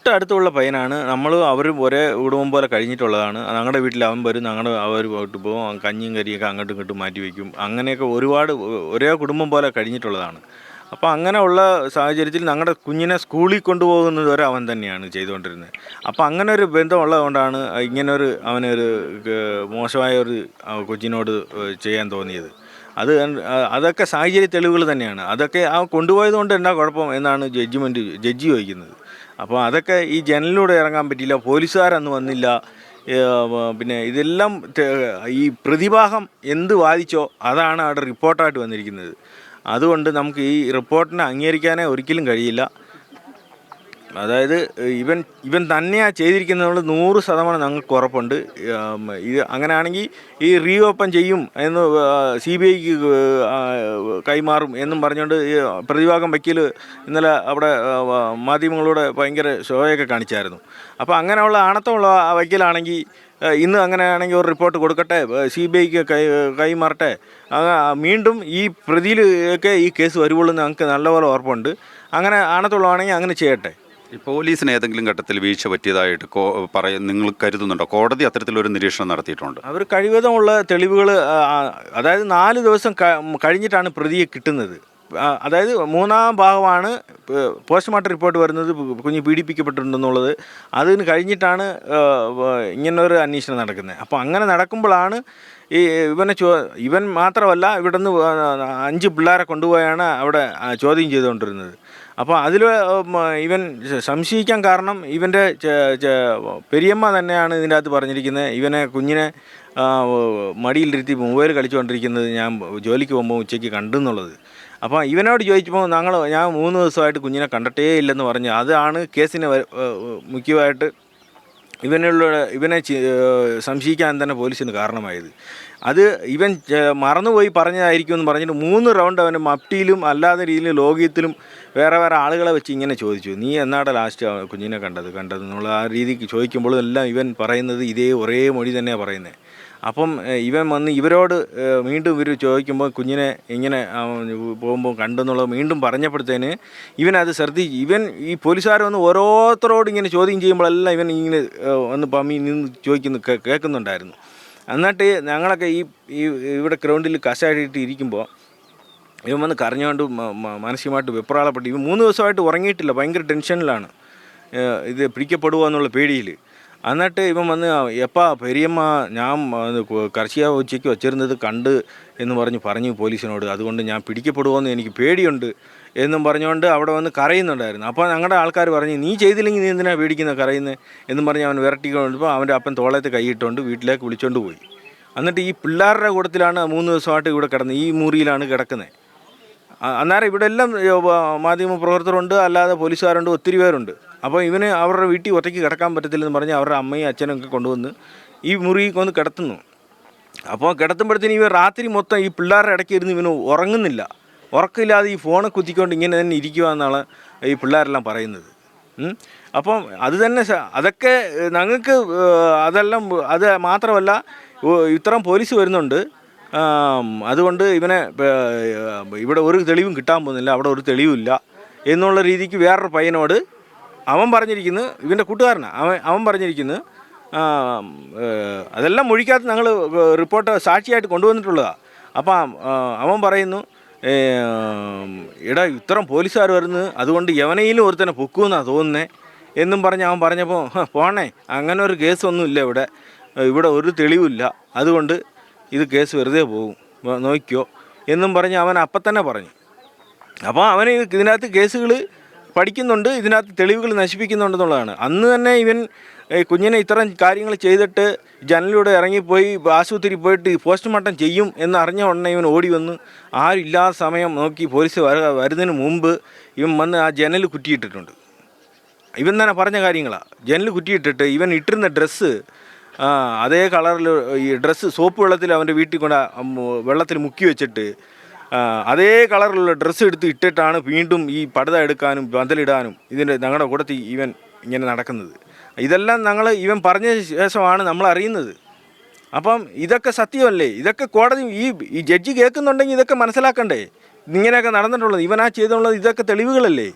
തൊട്ടടുത്തുള്ള പയ്യനാണ്. നമ്മളും അവരും ഒരേ കുടുംബം പോലെ കഴിഞ്ഞിട്ടുള്ളതാണ്. ഞങ്ങളുടെ വീട്ടിൽ അവൻ വരും, അവർ പോയിട്ട് പോകും, കഞ്ഞിയും കരിയൊക്കെ അങ്ങോട്ടും ഇങ്ങോട്ടും മാറ്റി വയ്ക്കും. അങ്ങനെയൊക്കെ ഒരുപാട് ഒരേ കുടുംബം പോലെ കഴിഞ്ഞിട്ടുള്ളതാണ്. അപ്പോൾ അങ്ങനെയുള്ള സാഹചര്യത്തിൽ ഞങ്ങളുടെ കുഞ്ഞിനെ സ്കൂളിൽ കൊണ്ടുപോകുന്നത് വരെ അവൻ തന്നെയാണ് ചെയ്തുകൊണ്ടിരുന്നത്. അപ്പോൾ അങ്ങനെ ഒരു ബന്ധമുള്ളത് കൊണ്ടാണ് ഇങ്ങനൊരു അവനൊരു മോശമായ ഒരു കൊച്ചിനോട് ചെയ്യാൻ തോന്നിയത്. അതൊക്കെ സാഹചര്യ തെളിവുകൾ തന്നെയാണ്. അതൊക്കെ ആ കൊണ്ടുപോയത് കൊണ്ട് എന്താ കുഴപ്പം എന്നാണ് ജഡ്ജി ചോദിക്കുന്നത്. അപ്പോൾ അതൊക്കെ ഈ ജനലിലൂടെ ഇറങ്ങാൻ പറ്റിയില്ല, പോലീസുകാരന്ന് വന്നില്ല, പിന്നെ ഇതെല്ലാം ഈ പ്രതിഭാഗം എന്ത് വാദിച്ചോ അതാണ് അവിടെ റിപ്പോർട്ടായിട്ട് വന്നിരിക്കുന്നത്. അതുകൊണ്ട് നമുക്ക് ഈ റിപ്പോർട്ടിനെ അംഗീകരിക്കാനേ ഒരിക്കലും കഴിയില്ല. അതായത് ഇവൻ തന്നെയാണ് ചെയ്തിരിക്കുന്നത് 100% ഞങ്ങൾക്ക് ഉറപ്പുണ്ട്. ഇത് അങ്ങനെയാണെങ്കിൽ ഈ റീഓപ്പൺ ചെയ്യും എന്ന് CBIക്ക് കൈമാറും എന്നും പറഞ്ഞുകൊണ്ട് ഈ പ്രതിഭാഗം വക്കീൽ ഇന്നലെ അവിടെ മാധ്യമങ്ങളോട് ഭയങ്കര ഷോയൊക്കെ കാണിച്ചായിരുന്നു. അപ്പോൾ അങ്ങനെയുള്ള ആണത്തമുള്ള വക്കീലാണെങ്കിൽ ഇന്ന് അങ്ങനെയാണെങ്കിൽ ഒരു റിപ്പോർട്ട് കൊടുക്കട്ടെ, CBIക്ക് കൈമാറട്ടെ, വീണ്ടും ഈ പ്രതിയിലൊക്കെ ഈ കേസ് വരുവുള്ളൂ എന്ന് ഞങ്ങൾക്ക് നല്ലപോലെ ഉറപ്പുണ്ട്. അങ്ങനെ ആണത്തുള്ളതാണെങ്കിൽ അങ്ങനെ ചെയ്യട്ടെ. ഈ പോലീസിന് ഏതെങ്കിലും ഘട്ടത്തിൽ വീഴ്ച പറ്റിയതായിട്ട് നിങ്ങൾ കരുതുന്നുണ്ടോ? കോടതി അത്തരത്തിലൊരു നിരീക്ഷണം നടത്തിയിട്ടുണ്ട്. അവർ കഴിവതുമുള്ള തെളിവുകൾ, അതായത് 4 ദിവസം കഴിഞ്ഞിട്ടാണ് പ്രതിയെ കിട്ടുന്നത്. അതായത് 3-ാം ഭാഗമാണ് പോസ്റ്റ്മോർട്ടം റിപ്പോർട്ട് വരുന്നത്, കുഞ്ഞ് പീഡിപ്പിക്കപ്പെട്ടിട്ടുണ്ടെന്നുള്ളത്. അതിന് കഴിഞ്ഞിട്ടാണ് ഇങ്ങനൊരു അന്വേഷണം നടക്കുന്നത്. അപ്പോൾ അങ്ങനെ നടക്കുമ്പോഴാണ് ഈ ഇവൻ മാത്രമല്ല, ഇവിടെ നിന്ന് 5 പിള്ളേരെ കൊണ്ടുപോയാണ് അവിടെ ചോദ്യം ചെയ്തുകൊണ്ടിരുന്നത്. അപ്പോൾ അതിൽ ഇവൻ സംശയിക്കാൻ കാരണം ഇവൻ്റെ പെരിയമ്മ തന്നെയാണ് ഇതിൻ്റെ അകത്ത് പറഞ്ഞിരിക്കുന്നത്. കുഞ്ഞിനെ മടിയിലിരുത്തി മൊബൈൽ കളിച്ചുകൊണ്ടിരിക്കുന്നത് ഞാൻ ജോലിക്ക് പോകുമ്പോൾ ഉച്ചയ്ക്ക് കണ്ടെന്നുള്ളത്. അപ്പോൾ ഇവനോട് ചോദിച്ചപ്പോൾ ഞാൻ 3 ദിവസമായിട്ട് കുഞ്ഞിനെ കണ്ടിട്ടേ ഇല്ലെന്ന് പറഞ്ഞു. അതാണ് കേസിന് മുഖ്യമായിട്ട് ഇവനെ സംശയിക്കാൻ തന്നെ പോലീസിന് കാരണമായത്. അത് ഇവൻ മറന്നുപോയി പറഞ്ഞതായിരിക്കും എന്ന് പറഞ്ഞിട്ട് 3 റൗണ്ട് അവന് മഫ്റ്റിയിലും അല്ലാത്ത രീതിയിലും ലോകിയത്തിലും വേറെ ആളുകളെ വെച്ച് ഇങ്ങനെ ചോദിച്ചു, നീ എന്നാടെ ലാസ്റ്റ് കുഞ്ഞിനെ കണ്ടതെന്നുള്ള ആ രീതിക്ക് ചോദിക്കുമ്പോഴും എല്ലാം ഇവൻ പറയുന്നത് ഒരേ മൊഴി തന്നെയാണ് പറയുന്നത്. അപ്പം ഇവൻ വന്ന് ഇവരോട് വീണ്ടും ഇവർ ചോദിക്കുമ്പോൾ കുഞ്ഞിനെ ഇങ്ങനെ പോകുമ്പോൾ കണ്ടെന്നുള്ളത് വീണ്ടും പറഞ്ഞപ്പോഴത്തേന് ഇവനത് ഈ പോലീസുകാർ വന്ന് ഓരോരുത്തരോട് ഇങ്ങനെ ചോദ്യം ചെയ്യുമ്പോഴെല്ലാം ഇവൻ ഇങ്ങനെ വന്ന് പമ്മി നിന്ന് കേൾക്കുന്നുണ്ടായിരുന്നു. എന്നിട്ട് ഞങ്ങളൊക്കെ ഇവിടെ ഗ്രൗണ്ടിൽ കസായിട്ട് ഇരിക്കുമ്പോൾ ഇവൻ വന്ന് കരഞ്ഞുകൊണ്ട് മാനസികമായിട്ട് വെപ്രാളപ്പെട്ട് ഇവൻ 3 ദിവസമായിട്ട് ഉറങ്ങിയിട്ടില്ല, ഭയങ്കര ടെൻഷനിലാണ്, ഇത് പിടിക്കപ്പെടുക എന്നുള്ള പേടിയിൽ. എന്നിട്ട് ഇവൻ വന്ന് പെരിയമ്മ ഞാൻ കർശിയ ഉച്ചയ്ക്ക് വച്ചിരുന്നത് കണ്ട് എന്ന് പറഞ്ഞു പോലീസിനോട്, അതുകൊണ്ട് ഞാൻ പിടിക്കപ്പെടുമോയെന്ന് എനിക്ക് പേടിയുണ്ട് എന്നും പറഞ്ഞുകൊണ്ട് അവിടെ വന്ന് കരയുന്നുണ്ടായിരുന്നു. അപ്പോൾ ഞങ്ങളുടെ ആൾക്കാർ പറഞ്ഞു, നീ ചെയ്തില്ലെങ്കിൽ നീ എന്തിനാണ് പേടിക്കുന്നത് കരയുന്നത് എന്നും പറഞ്ഞ് അവൻ വിരട്ടിക്കൊണ്ടിപ്പോൾ അവൻ്റെ അപ്പൻ തോളത്ത് കൈയിട്ടുകൊണ്ട് വീട്ടിലേക്ക് വിളിച്ചുകൊണ്ട് പോയി. എന്നിട്ട് ഈ പിള്ളേരുടെ കൂട്ടത്തിലാണ് 3 ദിവസമായിട്ട് ഇവിടെ കിടന്നത്, ഈ മുറിയിലാണ് കിടക്കുന്നത്. അന്നേരം ഇവിടെ എല്ലാം മാധ്യമ പ്രവർത്തകരുണ്ട്, അല്ലാതെ പോലീസുകാരുണ്ട്, ഒത്തിരി പേരുണ്ട്. അപ്പോൾ ഇവന് അവരുടെ വീട്ടിൽ ഒറ്റയ്ക്ക് കിടക്കാൻ പറ്റത്തില്ലെന്ന് പറഞ്ഞ് അവരുടെ അമ്മയും അച്ഛനും ഒക്കെ കൊണ്ടുവന്ന് ഈ മുറിയിൽ കൊണ്ട് കിടത്തുന്നു. അപ്പോൾ കിടത്തുമ്പോഴത്തേന് ഇവർ രാത്രി മൊത്തം ഈ പിള്ളേരുടെ ഇടയ്ക്ക് ഇരുന്ന് ഇവന് ഉറങ്ങുന്നില്ല, ഉറക്കമില്ലാതെ ഈ ഫോണ് കുത്തിക്കൊണ്ട് ഇങ്ങനെ തന്നെ ഇരിക്കുക എന്നാണ് ഈ പിള്ളേരെല്ലാം പറയുന്നത്. അപ്പം അത് തന്നെ അതൊക്കെ ഞങ്ങൾക്ക് അതെല്ലാം അത് മാത്രമല്ല, ഇത്രയും പോലീസ് വരുന്നുണ്ട്, അതുകൊണ്ട് ഇവനെ ഇവിടെ ഒരു തെളിവും കിട്ടാൻ പോകുന്നില്ല, അവിടെ ഒരു തെളിവില്ല എന്നുള്ള രീതിക്ക് വേറൊരു പയ്യനോട് അവൻ പറഞ്ഞിരിക്കുന്നു, ഇവൻ്റെ കൂട്ടുകാരനാണ് അവൻ പറഞ്ഞിരിക്കുന്നു. അതെല്ലാം മൊഴിക്കകത്ത് ഞങ്ങൾ റിപ്പോർട്ട് സാക്ഷിയായിട്ട് കൊണ്ടുവന്നിട്ടുള്ളതാണ്. അപ്പം അവൻ പറയുന്നു, എടാ ഇത്രയും പോലീസുകാർ വരുന്നത്, അതുകൊണ്ട് എവനെയിലും ഒരുത്തനെ പൊക്കുമെന്നാണ് തോന്നുന്നത് എന്നും പറഞ്ഞ് അവൻ പറഞ്ഞപ്പോൾ, പോണേ അങ്ങനെ ഒരു കേസൊന്നും ഇല്ല ഇവിടെ ഒരു തെളിവില്ല, അതുകൊണ്ട് ഇത് കേസ് വെറുതെ പോകും, നോക്കിയോ എന്നും പറഞ്ഞ് അവൻ അപ്പം തന്നെ പറഞ്ഞു. അപ്പോൾ അവന് ഇതിനകത്ത് കേസുകൾ പഠിക്കുന്നുണ്ട്, ഇതിനകത്ത് തെളിവുകൾ നശിപ്പിക്കുന്നുണ്ടെന്നുള്ളതാണ്. അന്ന് തന്നെ ഇവൻ കുഞ്ഞിനെ ഇത്തരം കാര്യങ്ങൾ ചെയ്തിട്ട് ജനലിലൂടെ ഇറങ്ങിപ്പോയി ആശുപത്രി പോയിട്ട് പോസ്റ്റ്മോർട്ടം ചെയ്യും എന്നറിഞ്ഞ ഉടനെ ഇവൻ ഓടി വന്ന് ആരും ഇല്ലാത്ത സമയം നോക്കി പോലീസ് വരുന്നതിന് മുമ്പ് ഇവൻ വന്ന് ആ ജനൽ കുറ്റിയിട്ടിട്ടുണ്ട്. ഇവൻ തന്നെ പറഞ്ഞ കാര്യങ്ങളാണ്. ജനൽ കുറ്റിയിട്ടിട്ട് ഇവൻ ഇട്ടിരുന്ന ഡ്രസ്സ് അതേ കളറിൽ ഈ ഡ്രസ്സ് സോപ്പ് വെള്ളത്തിൽ അവൻ്റെ വീട്ടിൽ കൊണ്ട് വെള്ളത്തിൽ മുക്കി വെച്ചിട്ട് അതേ കളറിലുള്ള ഡ്രസ്സ് ഇട്ടിട്ടാണ് വീണ്ടും ഈ പടുത എടുക്കാനും ബദലിടാനും ഞങ്ങളുടെ കൂട്ടത്തിൽ ഇവൻ ഇങ്ങനെ നടക്കുന്നത്. ഇതെല്ലാം ഇവൻ പറഞ്ഞ ശേഷമാണ് നമ്മൾ അറിയുന്നത്. അപ്പം ഇതൊക്കെ സത്യമല്ലേ? ഇതൊക്കെ കോടതി ഈ ജഡ്ജി കേൾക്കുന്നുണ്ടെങ്കിൽ ഇതൊക്കെ മനസ്സിലാക്കണ്ടേ? ഇങ്ങനെയൊക്കെ നടന്നിട്ടുള്ളത്, ഇവനാ ചെയ്തുള്ളത്, ഇതൊക്കെ തെളിവുകളല്ലേ?